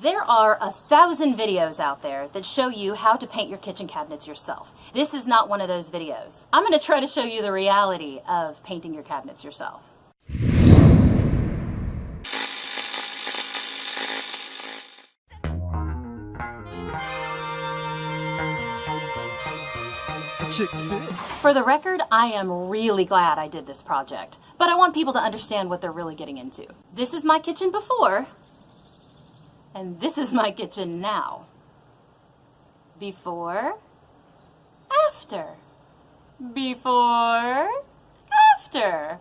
There are 1,000 videos out there that show you how to paint your kitchen cabinets yourself. This is not one of those videos. I'm going to try to show you the reality of painting your cabinets yourself. For the record, I am really glad I did this project, but I want people to understand what they're really getting into. This is my kitchen before, and this is my kitchen now. Before, after. Before, after.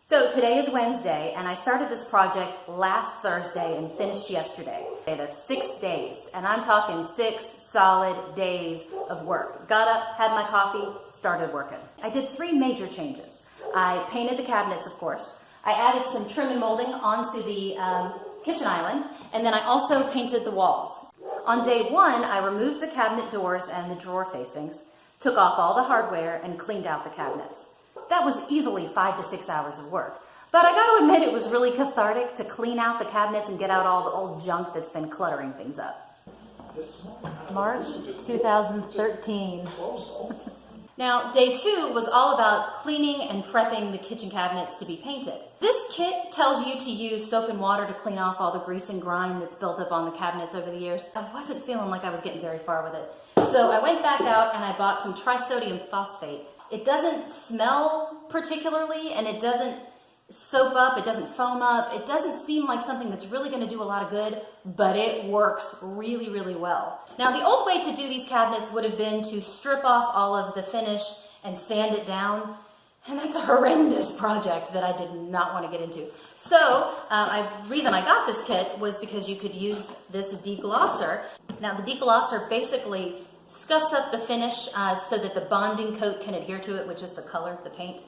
So today is Wednesday, and I started this project last Thursday and finished yesterday. That's 6 days, and I'm talking 6 solid days of work. Got up, had my coffee, started working. I did 3 major changes. I painted the cabinets, of course. I added some trim and molding onto the kitchen island, and then I also painted the walls. On day 1, I removed the cabinet doors and the drawer facings, took off all the hardware, and cleaned out the cabinets. That was easily 5 to 6 hours of work. But I gotta admit, it was really cathartic to clean out the cabinets and get out all the old junk that's been cluttering things up. March 2013. Now, day 2 was all about cleaning and prepping the kitchen cabinets to be painted. This kit tells you to use soap and water to clean off all the grease and grime that's built up on the cabinets over the years. I wasn't feeling like I was getting very far with it. So I went back out and I bought some trisodium phosphate. It doesn't smell particularly, and it doesn't soap up, it doesn't foam up, it doesn't seem like something that's really going to do a lot of good, but it works really, really well. Now, the old way to do these cabinets would have been to strip off all of the finish and sand it down, and that's a horrendous project that I did not want to get into. So, the reason I got this kit was because you could use this deglosser. Now, the deglosser basically scuffs up the finish so that the bonding coat can adhere to it, which is the color, the paint.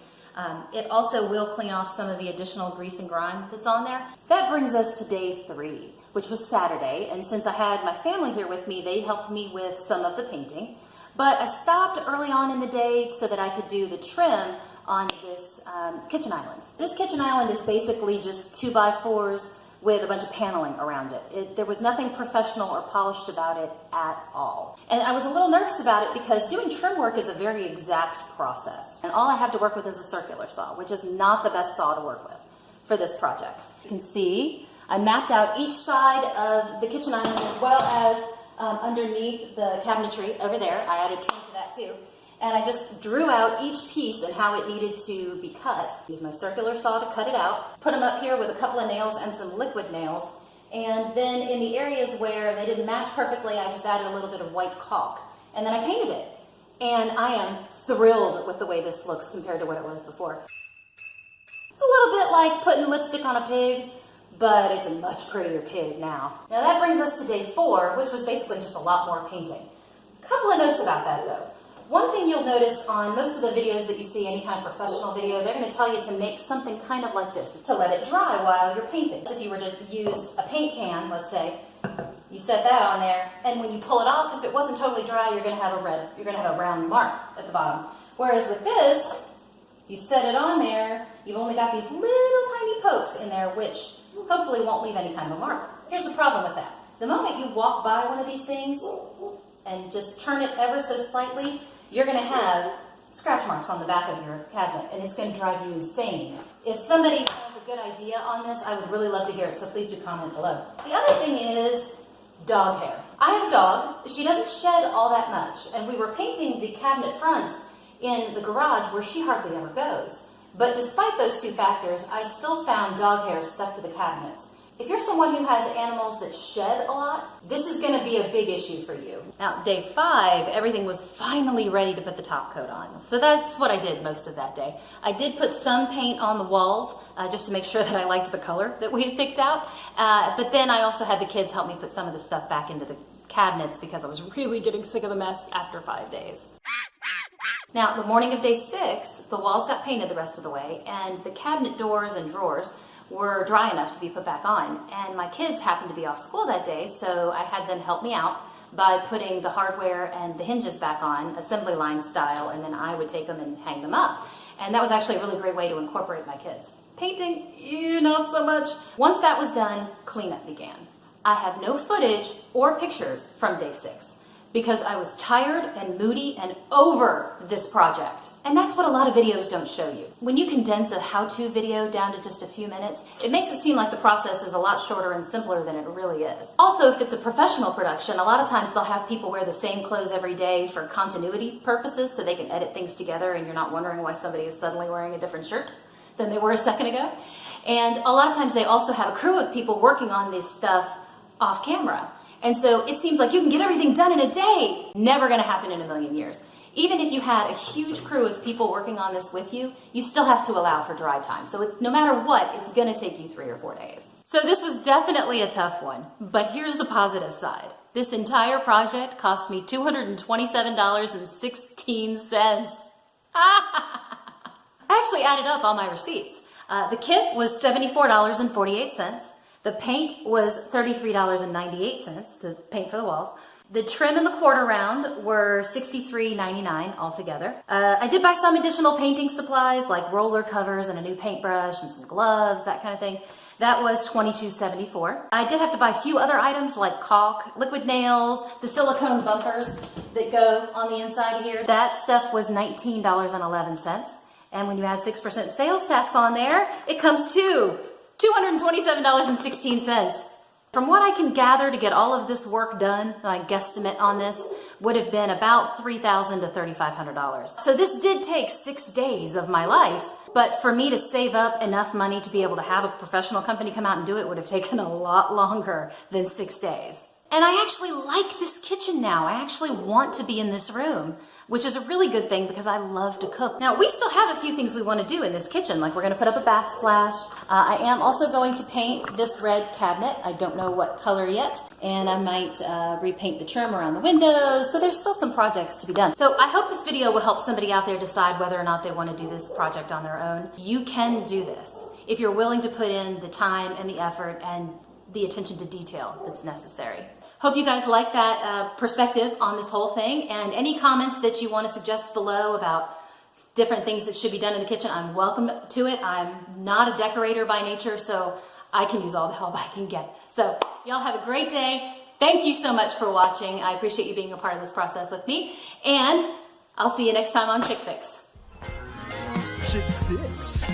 It also will clean off some of the additional grease and grime that's on there. That brings us to day 3, which was Saturday, and since I had my family here with me, they helped me with some of the painting. But I stopped early on in the day so that I could do the trim on this kitchen island. This kitchen island is basically just 2x4s with a bunch of paneling around it. There was nothing professional or polished about it at all. And I was a little nervous about it because doing trim work is a very exact process. And all I have to work with is a circular saw, which is not the best saw to work with for this project. You can see I mapped out each side of the kitchen island as well as underneath the cabinetry over there. I added trim to that too. And I just drew out each piece and how it needed to be cut. Used my circular saw to cut it out, put them up here with a couple of nails and some liquid nails, and then in the areas where they didn't match perfectly, I just added a little bit of white caulk, and then I painted it. And I am thrilled with the way this looks compared to what it was before. It's a little bit like putting lipstick on a pig, but it's a much prettier pig now. Now that brings us to day 4, which was basically just a lot more painting. A couple of notes about that though. One thing you'll notice on most of the videos that you see, any kind of professional video, they're going to tell you to make something kind of like this, to let it dry while you're painting. So if you were to use a paint can, let's say, you set that on there, and when you pull it off, if it wasn't totally dry, you're going to have a round mark at the bottom. Whereas with this, you set it on there, you've only got these little tiny pokes in there, which hopefully won't leave any kind of a mark. Here's the problem with that. The moment you walk by one of these things and just turn it ever so slightly, you're going to have scratch marks on the back of your cabinet, and it's going to drive you insane. If somebody has a good idea on this, I would really love to hear it, so please do comment below. The other thing is dog hair. I have a dog. She doesn't shed all that much, and we were painting the cabinet fronts in the garage where she hardly ever goes. But despite those 2 factors, I still found dog hair stuck to the cabinets. If you're someone who has animals that shed a lot, this is going to be a big issue for you. Now, day 5, everything was finally ready to put the top coat on. So that's what I did most of that day. I did put some paint on the walls just to make sure that I liked the color that we had picked out. But then I also had the kids help me put some of the stuff back into the cabinets because I was really getting sick of the mess after 5 days. Now, the morning of day 6, the walls got painted the rest of the way, and the cabinet doors and drawers were dry enough to be put back on. And my kids happened to be off school that day, so I had them help me out by putting the hardware and the hinges back on, assembly line style, and then I would take them and hang them up. And that was actually a really great way to incorporate my kids. Painting, not so much. Once that was done, cleanup began. I have no footage or pictures from day 6 because I was tired and moody and over this project. And that's what a lot of videos don't show you. When you condense a how-to video down to just a few minutes, it makes it seem like the process is a lot shorter and simpler than it really is. Also, if it's a professional production, a lot of times they'll have people wear the same clothes every day for continuity purposes so they can edit things together and you're not wondering why somebody is suddenly wearing a different shirt than they were a second ago. And a lot of times they also have a crew of people working on this stuff off camera. And so it seems like you can get everything done in a day. Never gonna happen in a million years. Even if you had a huge crew of people working on this with you, you still have to allow for dry time. So no matter what, it's gonna take you 3 or 4 days. So this was definitely a tough one, but here's the positive side. This entire project cost me $227.16. I actually added up all my receipts. The kit was $74.48. The paint was $33.98, the paint for the walls. The trim and the quarter round were $63.99 altogether. I did buy some additional painting supplies like roller covers and a new paintbrush and some gloves, that kind of thing. That was $22.74. I did have to buy a few other items like caulk, liquid nails, the silicone bumpers that go on the inside of here. That stuff was $19.11. And when you add 6% sales tax on there, it comes to $227.16. From what I can gather to get all of this work done, my guesstimate on this would have been about $3,000 to $3,500. So this did take 6 days of my life, but for me to save up enough money to be able to have a professional company come out and do it would have taken a lot longer than 6 days. And I actually like this kitchen now. I actually want to be in this room, which is a really good thing because I love to cook. Now, we still have a few things we want to do in this kitchen, like we're going to put up a backsplash. I am also going to paint this red cabinet. I don't know what color yet, and I might repaint the trim around the windows, so there's still some projects to be done. So I hope this video will help somebody out there decide whether or not they want to do this project on their own. You can do this if you're willing to put in the time and the effort and the attention to detail that's necessary. Hope you guys like that perspective on this whole thing, and any comments that you want to suggest below about different things that should be done in the kitchen, I'm welcome to it. I'm not a decorator by nature, so I can use all the help I can get. So y'all have a great day. Thank you so much for watching. I appreciate you being a part of this process with me, and I'll see you next time on Chick Fix. Chick Fix.